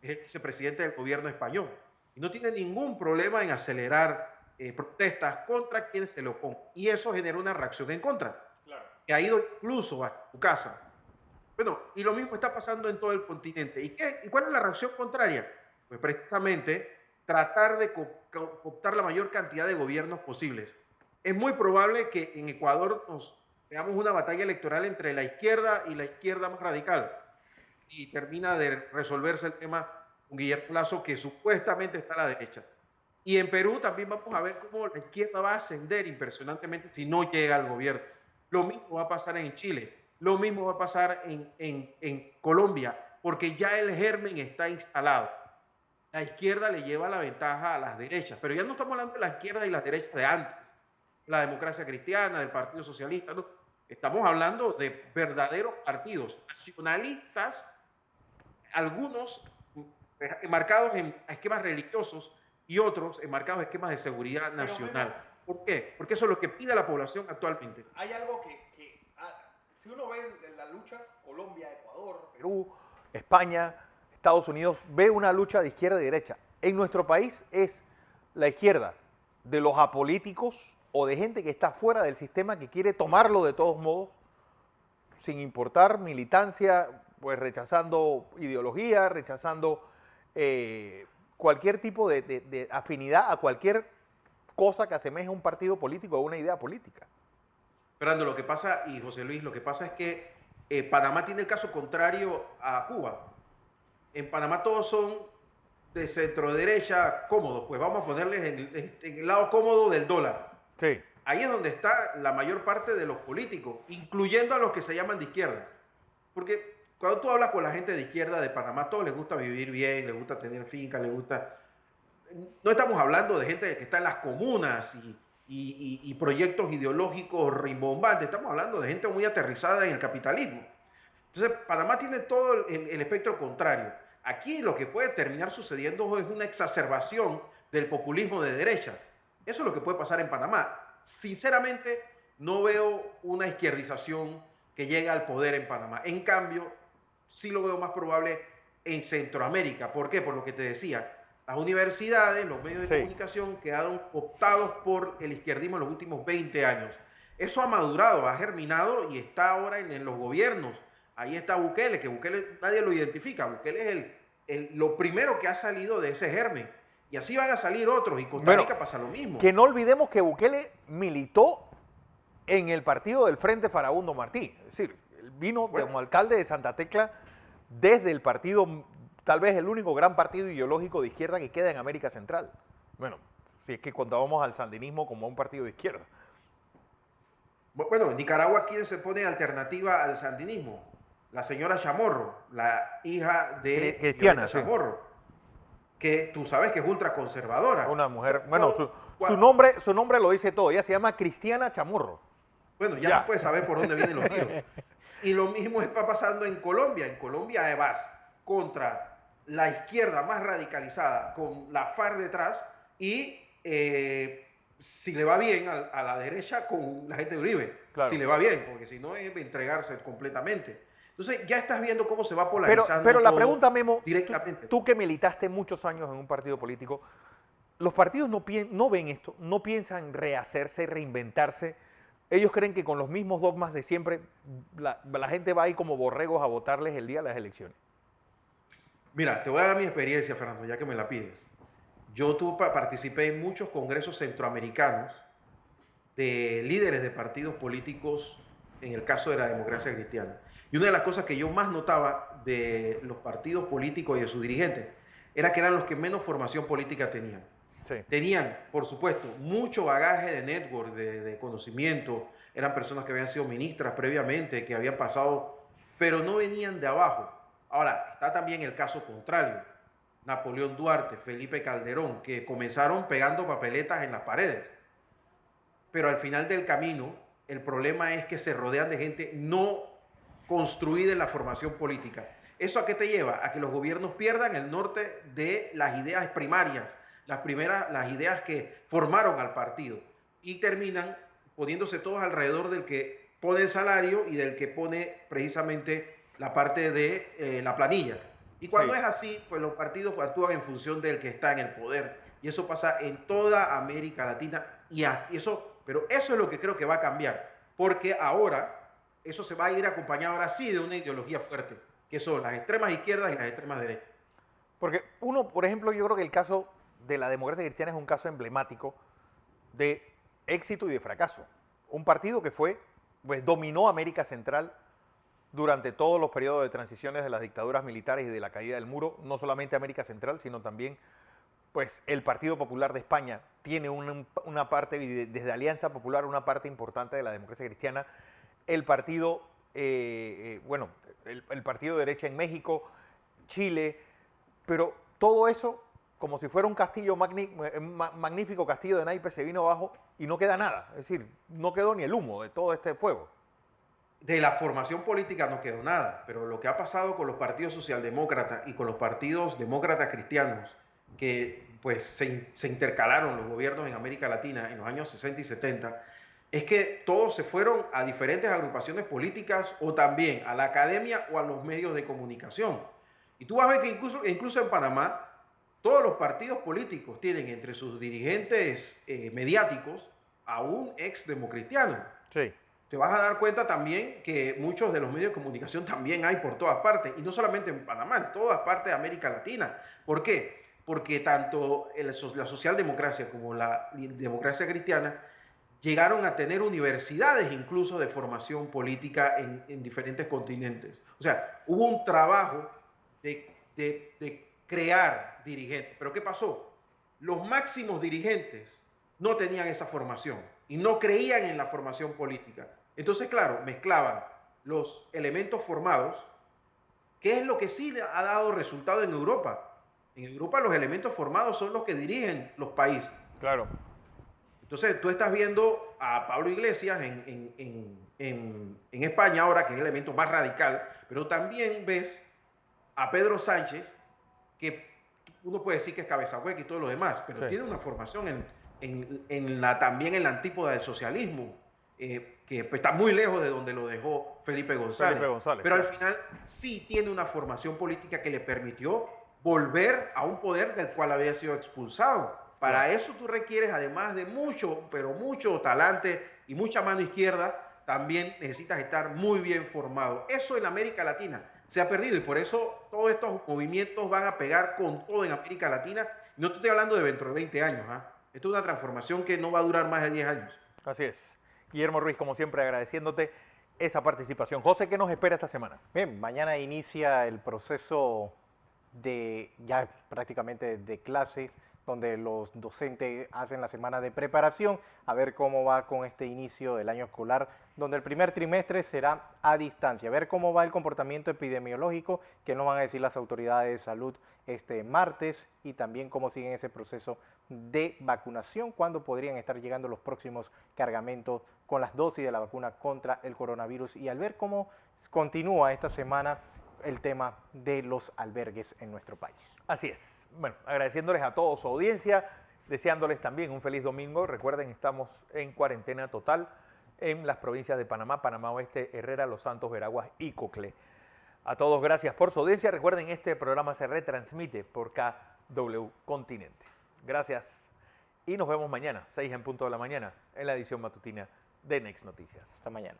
es el vicepresidente del gobierno español. Y no tiene ningún problema en acelerar protestas contra quienes se le opongan. Y eso genera una reacción en contra, claro, que ha ido incluso a su casa. Bueno, y lo mismo está pasando en todo el continente. ¿Y cuál es la reacción contraria? Pues precisamente tratar de cooptar la mayor cantidad de gobiernos posibles. Es muy probable que en Ecuador veamos una batalla electoral entre la izquierda y la izquierda más radical. Y termina de resolverse el tema con Guillermo Lasso, que supuestamente está a la derecha. Y en Perú también vamos a ver cómo la izquierda va a ascender impresionantemente si no llega al gobierno. Lo mismo va a pasar en Chile, lo mismo va a pasar en Colombia, porque ya el germen está instalado. La izquierda le lleva la ventaja a las derechas, pero ya no estamos hablando de la izquierda y las derechas de antes, la democracia cristiana, del Partido Socialista, no. Estamos hablando de verdaderos partidos nacionalistas, algunos enmarcados en esquemas religiosos y otros enmarcados en esquemas de seguridad nacional. ¿Por qué? Porque eso es lo que pide la población actualmente. Hay algo si uno ve la lucha, Colombia, Ecuador, Perú, España, Estados Unidos, ve una lucha de izquierda y derecha. En nuestro país es la izquierda de los apolíticos o de gente que está fuera del sistema, que quiere tomarlo de todos modos, sin importar militancia, pues rechazando ideología, rechazando cualquier tipo de afinidad a cualquier cosa que asemeje a un partido político o a una idea política. Fernando, lo que pasa, y José Luis, lo que pasa es que Panamá tiene el caso contrario a Cuba. En Panamá todos son de centro derecha cómodos, pues vamos a ponerles en el lado cómodo del dólar. Sí. Ahí es donde está la mayor parte de los políticos, incluyendo a los que se llaman de izquierda. Porque cuando tú hablas con la gente de izquierda de Panamá, a todos les gusta vivir bien, les gusta tener finca, les gusta... No estamos hablando de gente que está en las comunas y proyectos ideológicos rimbombantes, estamos hablando de gente muy aterrizada en el capitalismo. Entonces, Panamá tiene todo el espectro contrario. Aquí lo que puede terminar sucediendo es una exacerbación del populismo de derechas. Eso es lo que puede pasar en Panamá. Sinceramente, no veo una izquierdización que llegue al poder en Panamá. En cambio, sí lo veo más probable en Centroamérica. ¿Por qué? Por lo que te decía. Las universidades, los medios de comunicación quedaron optados por el izquierdismo en los últimos 20 años. Eso ha madurado, ha germinado y está ahora en los gobiernos. Ahí está Bukele, que Bukele nadie lo identifica. Bukele es lo primero que ha salido de ese germen. Y así van a salir otros. Y Costa Rica pasa lo mismo. Que no olvidemos que Bukele militó en el partido del Frente Farabundo Martí. Es decir, vino como alcalde de Santa Tecla desde el partido, tal vez el único gran partido ideológico de izquierda que queda en América Central. Bueno, si es que contábamos al sandinismo como un partido de izquierda. Bueno, en Nicaragua, ¿quién se pone alternativa al sandinismo? La señora Chamorro, la hija de Cristiana Chamorro, que tú sabes que es ultraconservadora. Una mujer, bueno, su nombre lo dice todo. Ella se llama Cristiana Chamorro. Bueno, ya no puedes saber por dónde vienen los tiros. Y lo mismo está pasando en Colombia. En Colombia vas contra la izquierda más radicalizada, con la FARC detrás, y si le va bien a la derecha, con la gente de Uribe. Claro. Si le va bien, porque si no es entregarse completamente. Entonces ya estás viendo cómo se va polarizando. Pero la pregunta, Memo, directamente. Tú que militaste muchos años en un partido político, los partidos no ven esto, no piensan rehacerse, reinventarse. Ellos creen que con los mismos dogmas de siempre la gente va ahí como borregos a votarles el día de las elecciones. Mira, te voy a dar mi experiencia, Fernando, ya que me la pides. Yo participé en muchos congresos centroamericanos de líderes de partidos políticos en el caso de la democracia cristiana. Y una de las cosas que yo más notaba de los partidos políticos y de sus dirigentes era que eran los que menos formación política tenían. Sí. Tenían, por supuesto, mucho bagaje de network, de conocimiento, eran personas que habían sido ministras previamente, que habían pasado, pero no venían de abajo. Ahora, está también el caso contrario. Napoleón Duarte, Felipe Calderón, que comenzaron pegando papeletas en las paredes. Pero al final del camino, el problema es que se rodean de gente no construida en la formación política. ¿Eso a qué te lleva? A que los gobiernos pierdan el norte de las ideas primarias, las ideas que formaron al partido, y terminan poniéndose todos alrededor del que pone el salario y del que pone precisamente la parte de la planilla. Y cuando es así, pues los partidos actúan en función del que está en el poder. Y eso pasa en toda América Latina. Pero eso es lo que creo que va a cambiar. Porque ahora eso se va a ir acompañado ahora sí de una ideología fuerte, que son las extremas izquierdas y las extremas derechas. Porque uno, por ejemplo, yo creo que el caso de la democracia cristiana es un caso emblemático de éxito y de fracaso. Un partido que pues dominó América Central durante todos los periodos de transiciones de las dictaduras militares y de la caída del muro, no solamente América Central, sino también pues el Partido Popular de España tiene una parte, desde Alianza Popular, una parte importante de la democracia cristiana. El partido, el partido de derecha en México, Chile, pero todo eso, como si fuera un castillo, magnífico castillo de naipes, se vino abajo y no queda nada. Es decir, no quedó ni el humo de todo este fuego. De la formación política no quedó nada, pero lo que ha pasado con los partidos socialdemócratas y con los partidos demócratas cristianos, que pues se intercalaron los gobiernos en América Latina en los años 60 y 70, es que todos se fueron a diferentes agrupaciones políticas o también a la academia o a los medios de comunicación. Y tú vas a ver que incluso en Panamá, todos los partidos políticos tienen entre sus dirigentes mediáticos a un ex democristiano. Sí. Te vas a dar cuenta también que muchos de los medios de comunicación también hay por todas partes, y no solamente en Panamá, en todas partes de América Latina. ¿Por qué? Porque tanto la socialdemocracia como la democracia cristiana llegaron a tener universidades incluso de formación política en diferentes continentes. O sea, hubo un trabajo de crear dirigentes. ¿Pero qué pasó? Los máximos dirigentes no tenían esa formación y no creían en la formación política. Entonces, claro, mezclaban los elementos formados, que es lo que sí ha dado resultado en Europa. En Europa los elementos formados son los que dirigen los países. Claro. Entonces, tú estás viendo a Pablo Iglesias en España ahora, que es el elemento más radical, pero también ves a Pedro Sánchez, que uno puede decir que es cabeza hueca y todo lo demás, pero tiene una formación también en la antípoda del socialismo, que pues, está muy lejos de donde lo dejó Felipe González. Pero al final sí tiene una formación política que le permitió volver a un poder del cual había sido expulsado. Para eso tú requieres, además de mucho, pero mucho talante y mucha mano izquierda, también necesitas estar muy bien formado. Eso en América Latina se ha perdido, y por eso todos estos movimientos van a pegar con todo en América Latina. No te estoy hablando de dentro de 20 años. Esto es una transformación que no va a durar más de 10 años. Así es. Guillermo Ruiz, como siempre, agradeciéndote esa participación. José, ¿qué nos espera esta semana? Bien, mañana inicia el proceso ya prácticamente de clases, donde los docentes hacen la semana de preparación, a ver cómo va con este inicio del año escolar, donde el primer trimestre será a distancia, a ver cómo va el comportamiento epidemiológico, qué nos van a decir las autoridades de salud este martes, y también cómo siguen ese proceso de vacunación, cuándo podrían estar llegando los próximos cargamentos con las dosis de la vacuna contra el coronavirus, y al ver cómo continúa esta semana el tema de los albergues en nuestro país. Así es. Bueno, agradeciéndoles a todos su audiencia, deseándoles también un feliz domingo. Recuerden, estamos en cuarentena total en las provincias de Panamá, Panamá Oeste, Herrera, Los Santos, Veraguas y Coclé. A todos gracias por su audiencia. Recuerden, este programa se retransmite por KW Continente. Gracias y nos vemos mañana, 6 en punto de la mañana, en la edición matutina de Next Noticias. Hasta mañana.